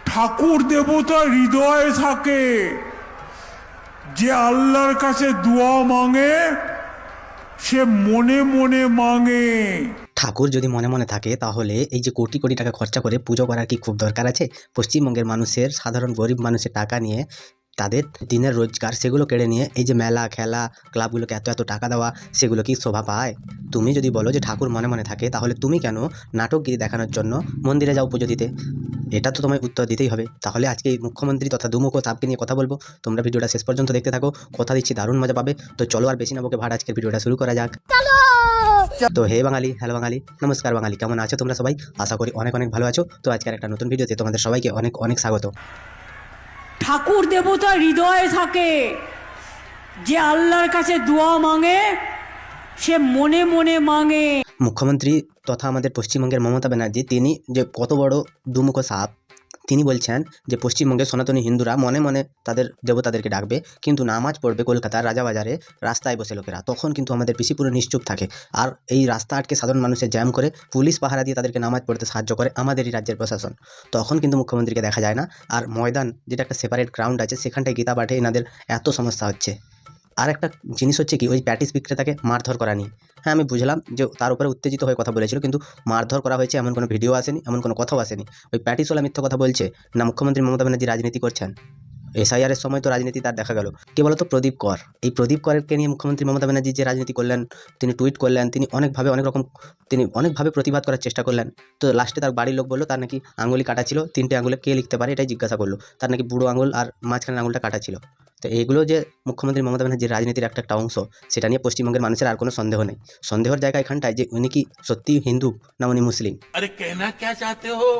ঠাকুর দেবতা হৃদয়ে থাকে, যে আল্লাহর কাছে দোয়া মাঙে সে মনে মনে মাঙে। ঠাকুর যদি মনে মনে থাকে তাহলে এই যে কোটি কোটি টাকা খরচা করে পুজো করার কি খুব দরকার আছে? পশ্চিমবঙ্গের মানুষের, সাধারণ গরিব মানুষের টাকা নিয়ে, তাদের দিনের রোজগার সেগুলো কেড়ে নিয়ে এই যে মেলা খেলা ক্লাবগুলোকে এত এত টাকা দেওয়া, সেগুলো কি শোভা পায়? তুমি যদি বলো যে ঠাকুর মনে মনে থাকে, তাহলে তুমি কেন নাটকগিরি দেখানোর জন্য মন্দিরে যাও পুজো দিতে? এটা তো তোমায় উত্তর দিতেই হবে। তাহলে আজকে এই মুখ্যমন্ত্রী তথা দুমুখো সাপকে নিয়ে কথা বলবো। তোমরা ভিডিওটা শেষ পর্যন্ত দেখতে থাকো, কথা দিচ্ছি দারুণ মজা পাবে। তো চলো আর বেশি না বকে ভাট আজকের ভিডিওটা শুরু করা যাক। তো হে বাঙালি, হ্যালো বাঙালি, নমস্কার বাঙালি, কেমন আছো তোমরা সবাই? আশা করি অনেক অনেক ভালো আছো। তো আজকের একটা নতুন ভিডিওতে তোমাদের সবাইকে অনেক অনেক স্বাগত। ঠাকুর দেবতা হৃদয়ে থাকে, যে আল্লাহর কাছে দোয়া মাঙে সে মনে মনে মাঙে। মুখ্যমন্ত্রী তথা আমাদের পশ্চিমবঙ্গের মমতা ব্যানার্জি, তিনি যে কত বড় দুমুখো সাপ, তিনি বলছেন যে পশ্চিমবঙ্গের সনাতনী হিন্দুরা মনে মনে তাদের দেবতাদেরকে ডাকবে, কিন্তু নামাজ পড়বে কলকাতার রাজাবাজারে রাস্তায় বসে লোকেরা। তখন কিন্তু আমাদের পিসি পুরো নিশ্চুপ থাকে, আর এই রাস্তা আটকে সাধারণ মানুষের জ্যাম করে পুলিশ পাহারা দিয়ে তাদেরকে নামাজ পড়তে সাহায্য করে আমাদেরই রাজ্যের প্রশাসন। তখন কিন্তু মুখ্যমন্ত্রীকে দেখা যায় না। আর ময়দান, যেটা একটা সেপারেট গ্রাউন্ড আছে, সেখানটায় গীতা পাঠে এনাদের এত সমস্যা হচ্ছে। আর একটা জিনিস হচ্ছে কি, ওই প্যাটিস বিক্রেতাকে মারধর করা নিয়ে। হ্যাঁ, আমি বুঝলাম যে তার উপরে উত্তেজিত হয়ে কথা বলেছিল, কিন্তু মারধর করা হয়েছে এমন কোনো ভিডিও আসেনি, এমন কোনো কথাও আসেনি। ওই প্যাটিসওয়ালা মিথ্যা কথা বলছে না মুখ্যমন্ত্রী মমতা ব্যানার্জি রাজনীতি করছেন। এসআইআরের সময় তো রাজনীতি তার দেখা গেল। কে বলতো? প্রদীপ কর। এই প্রদীপ করকে নিয়ে মুখ্যমন্ত্রী মমতা ব্যানার্জি যে রাজনীতি করলেন, তিনি টুইট করলেন, তিনি অনেকভাবে প্রতিবাদ করার চেষ্টা করলেন। তো লাস্টে তার বাড়ির লোক বললো তার নাকি আঙুলি কাটা ছিল, 3টে আঙুলে কে লিখতে পারে এটাই জিজ্ঞাসা করলো। তার নাকি বুড়ো আঙুল আর মাঝখানের আঙুলটা কাটা ছিল। তো এইগুলো যে মুখ্যমন্ত্রী মমতা ব্যানার্জির রাজনীতির একটা একটা অংশ, সেটা নিয়ে পশ্চিমবঙ্গের মানুষের আর কোনো সন্দেহ নেই। সন্দেহের জায়গা এখানটায় যে উনি কি সত্যিই হিন্দু না উনি মুসলিম। আরে কেনা কে চাতে হো?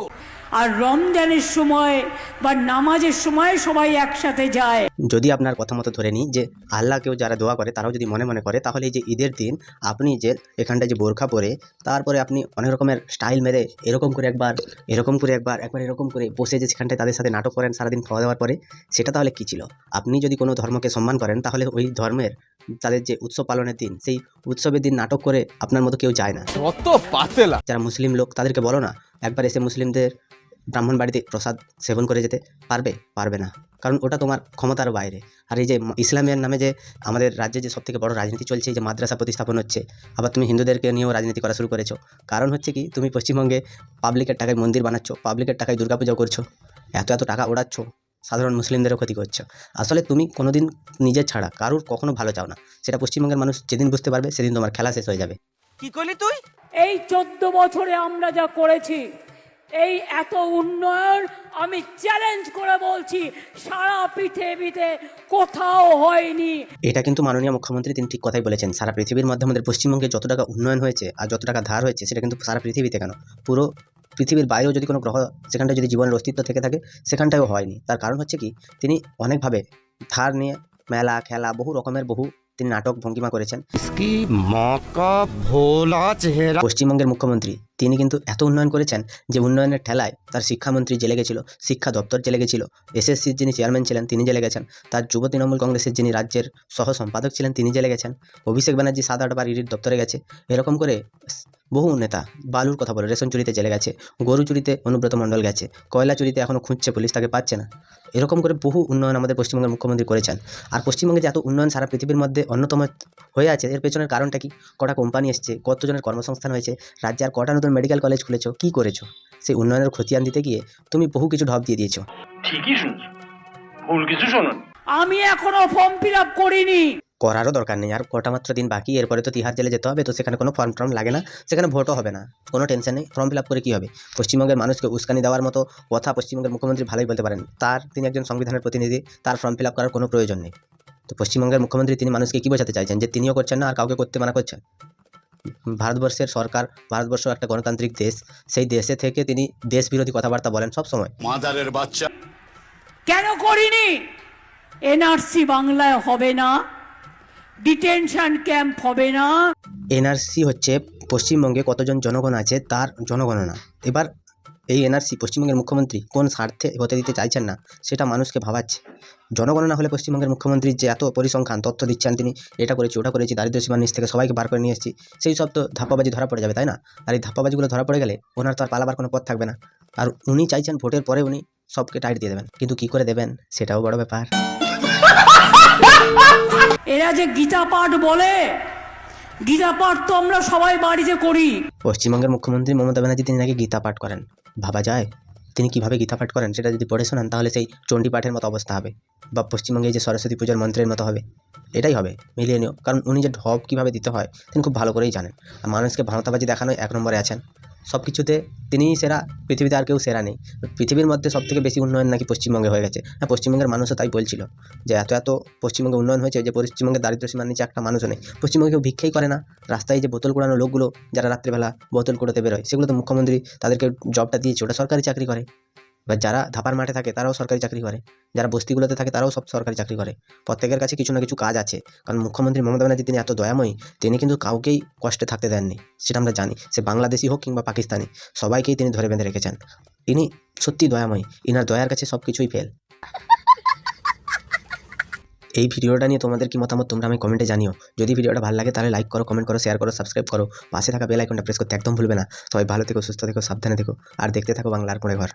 আর রমজানের সময় বা নামাজের সময় সবাই একসাথে যায়। যদি আপনার কথা মতো ধরে নিই যে আল্লাহকেও যারা দোয়া করে তারাও যদি মনে মনে করে, তাহলে এই যে ঈদের দিন আপনি যে এখানটায় যে বোরখা পরে, তারপরে আপনি অনেক রকমের স্টাইল মেরে এরকম করে একবার এরকম করে বসে যে সেখানটায় তাদের সাথে নাটক করেন সারাদিন খাওয়া দাওয়ার পরে, সেটা তাহলে কী ছিল? আপনি যদি কোনো ধর্মকে সম্মান করেন, তাহলে ওই ধর্মের তাদের যে উৎসব পালনের দিন, সেই উৎসবের দিন নাটক করে আপনার মতো কেউ যায় না। কত পাতেলা! যারা মুসলিম লোক তাদেরকে বলো না একবার এসে মুসলিমদের ব্রাহ্মণ বাড়িতে প্রসাদ সেবন করে যেতে, পারবে না, কারণ ওটা তোমার ক্ষমতার বাইরে। আর এই যে ইসলামের নামে যে আমাদের রাজ্যে যে সবথেকে বড় রাজনীতি চলছে, এই যে মাদ্রাসা প্রতিস্থাপন হচ্ছে, আবার তুমি হিন্দুদেরকে নিয়েও রাজনীতি করা শুরু করেছো। কারণ হচ্ছে কি, তুমি পশ্চিমবঙ্গে পাবলিকের টাকায় মন্দির বানাচ্ছো, পাবলিকের টাকায় দুর্গাপূজাও করছো, এত টাকা ওড়াচ্ছ, সাধারণ মুসলিমদেরও ক্ষতি করছো। আসলে তুমি কোনোদিন নিজের ছাড়া কারুর কখনো ভালো চাও না। সেটা পশ্চিমবঙ্গের মানুষ যেদিন বুঝতে পারবে, সেদিন তোমার খেলা শেষ হয়ে যাবে। কি করলি তুই? এই 14 বছরে আমরা যা করেছি, এই এত উন্নয়ন আমি চ্যালেঞ্জ করে বলছি সারা পৃথিবীতে কোথাও হয়নি। এটা কিন্তু মাননীয় মুখ্যমন্ত্রী তিনি ঠিক কথাই বলেছেন। সারা পৃথিবীর মধ্যে আমাদের পশ্চিমবঙ্গে যত টাকা উন্নয়ন হয়েছে আর যত টাকা ধার হয়েছে, সেটা কিন্তু সারা পৃথিবীতে কেন, পুরো পৃথিবীর বাইরেও যদি কোনো গ্রহ সেখানটায় যদি জীবনের অস্তিত্ব থেকে থাকে, সেখানটায়ও হয়নি। তার কারণ হচ্ছে কি, তিনি অনেকভাবে ধার নিয়ে মেলা খেলা বহু তিনি নাটক ভঙ্গিমা করেছেন। পশ্চিমবঙ্গের মুখ্যমন্ত্রী তিনি কিন্তু এত উন্নয়ন করেছেন যে উন্নয়নের ঠেলায় তার শিক্ষামন্ত্রী জেলে গেছিল, শিক্ষা দপ্তর জেলে গেছিল, এসএসসির যিনি চেয়ারম্যান ছিলেন তিনি জেলে গেছেন, তার যুব তৃণমূল কংগ্রেসের যিনি রাজ্যের সহ সম্পাদক ছিলেন তিনি জেলে গেছেন, অভিষেক ব্যানার্জি 7-8 বার ইডির দপ্তরে গেছে। এরকম করে বহু নেতা, বালুর কথা বলে রেশন চুরিতে জেলে গেছে, গরু চুরিতে অনুব্রত মণ্ডল গেছে, কয়লা চুরিতে এখনও খুঁজছে পুলিশ, তাকে পাচ্ছে না। এরকম করে বহু উন্নয়ন আমাদের পশ্চিমবঙ্গের মুখ্যমন্ত্রী করেছেন। আর পশ্চিমবঙ্গে যে এত উন্নয়ন সারা পৃথিবীর মধ্যে অন্যতম হয়ে আছে, এর পেছনের কারণটা কি? কটা কোম্পানি এসছে, কতজনের কর্মসংস্থান হয়েছে, রাজ্যে আর কটা নতুন মেডিকেল কলেজ খুলেছো, কী করেছো? সেই উন্নয়নের খতিয়ান দিতে গিয়ে তুমি বহু কিছু ঢপ দিয়ে দিয়েছো। ঠিকই শুনছো, ভুল কিছু শোনো। আমি এখনো ফর্ম ফিল আপ করিনি। করারও দরকার নেই, আর কটা মাত্র দিন বাকি, এরপরে তো তিহার জেলে যেতে হবে। তো সেখানে কোনো ফর্ম টর্ম লাগে না, সেখানে ভোটও হবে না, কোনো টেনশন নেই। ফর্ম ফিল আপ করে কী হবে? পশ্চিমবঙ্গের মানুষকে উস্কানি দেওয়ার মতো কথা পশ্চিমবঙ্গের মুখ্যমন্ত্রী ভালোই বলতে পারেন। তিনি একজন সংবিধানের প্রতিনিধি, তার ফর্ম ফিল আপ করার কোনো প্রয়োজন নেই। তো পশ্চিমবঙ্গের মুখ্যমন্ত্রী তিনি মানুষকে কী বোঝাতে চাইছেন, যে তিনিও করছেন না আর কাউকে করতে মানা করছেন? ভারতবর্ষের সরকার, ভারতবর্ষ একটা গণতান্ত্রিক দেশ, সেই দেশে থেকে তিনি দেশ বিরোধী কথাবার্তা বলেন সব সময়। মাদারের বাচ্চা। কেন করিনি? এনআরসি বাংলায় হবে না, ডিটেনশন ক্যাম্প হবে না। এনআরসি হচ্ছে পশ্চিমবঙ্গে কতজন জনগণ আছে তার জনগণনা। এবার এই এনআরসি পশ্চিমবঙ্গের মুখ্যমন্ত্রী কোন স্বার্থে হতে দিতে চাইছেন না, সেটা মানুষকে ভাবাচ্ছে। জনগণনা হলে পশ্চিমবঙ্গের মুখ্যমন্ত্রী যে এত পরিসংখ্যান তথ্য দিচ্ছেন, তিনি এটা করেছি ওটা করেছি, দারিদ্র্য সীমার নিচ থেকে সবাইকে বার করে নিয়ে এসেছি, সেই সব তো ধাপ্পাবাজি ধরা পড়ে যাবে, তাই না? আর এই ধাপ্পাবাজিগুলো ধরা পড়ে গেলে ওনার তো আর পালাবার কোনো পথ থাকবে না। আর উনি চাইছেন ভোটের পরে উনি সবকে টাইট দিয়ে দেবেন, কিন্তু কি করে দেবেন সেটাও বড় ব্যাপার। এরা যে গীতা পাঠ বলে, গীতা পাঠ তো আমরা সবাই বাড়িতে করি। পশ্চিমবঙ্গের মুখ্যমন্ত্রী মমতা ব্যানার্জি তিনি নাকি গীতা পাঠ করেন। ভাবা যায় তিনি কিভাবে গীতা পাঠ করেন, সেটা যদি পড়ে শোনান তাহলে সেই চণ্ডী পাঠের মতো অবস্থা হবে, বা পশ্চিমবঙ্গে যে সরস্বতী পূজার মন্ত্রের মতো হবে। এটাই হবে, মিলিয়ে নিও। কারণ উনি যে ঢপ কীভাবে দিতে হয় তিনি খুব ভালো করেই জানেন। আর মানুষকে ভাঁওতাবাজি দেখানোয় 1 নম্বরে আছেন। সব কিছুতে তিনিই সেরা, পৃথিবীতে আর কেউ সেরা নেই। পৃথিবীর মধ্যে সবথেকে বেশি উন্নয়ন নাকি পশ্চিমবঙ্গে হয়ে গেছে। হ্যাঁ, পশ্চিমবঙ্গের মানুষও তাই বলছিল যে এত পশ্চিমবঙ্গে উন্নয়ন হয়েছে যে পশ্চিমবঙ্গের দারিদ্র সীমার নিচে একটা মানুষও নেই। পশ্চিমবঙ্গে কেউ ভিক্ষাই করে না। রাস্তায় যে বোতল কুড়ানো লোকগুলো যারা রাত্রিবেলা বোতল কুড়োতে বেরোয়, সেগুলো তো মুখ্যমন্ত্রী তাদেরকে জবটা দিয়েছে, ওটা সরকারি চাকরি করে। এবার যারা ধাপার মাঠে থাকে তারাও সরকারি চাকরি করে, যারা বস্তিগুলোতে থাকে তারাও সব সরকারি চাকরি করে। প্রত্যেকের কাছে কিছু না কিছু কাজ আছে। কারণ মুখ্যমন্ত্রী মমতা ব্যানার্জি তিনি এত দয়াময়ী, তিনি কিন্তু কাউকেই কষ্টে থাকতে দেননি, সেটা আমরা জানি। সে বাংলাদেশি হোক কিংবা পাকিস্তানি, সবাইকেই তিনি ধরে বেঁধে রেখেছেন। ইনি সত্যি দয়াময়ী, ইনার দয়ার কাছে সব কিছুই ফেল। এই ভিডিওটা নিয়ে তোমাদের কি মতামত তোমরা আমি কমেন্টে জানিও। যদি ভিডিওটা ভালো লাগে তাহলে লাইক করো, কমেন্ট করো, শেয়ার করো, সাবস্ক্রাইব করো। পাশে থাকা বেল আইকনটা প্রেস করতে একদম ভুলবে না। সবাই ভালো থেকো, সুস্থ থেকো, সাবধানে থেকো, আর দেখতে থাকো বাংলার কোণে ঘর।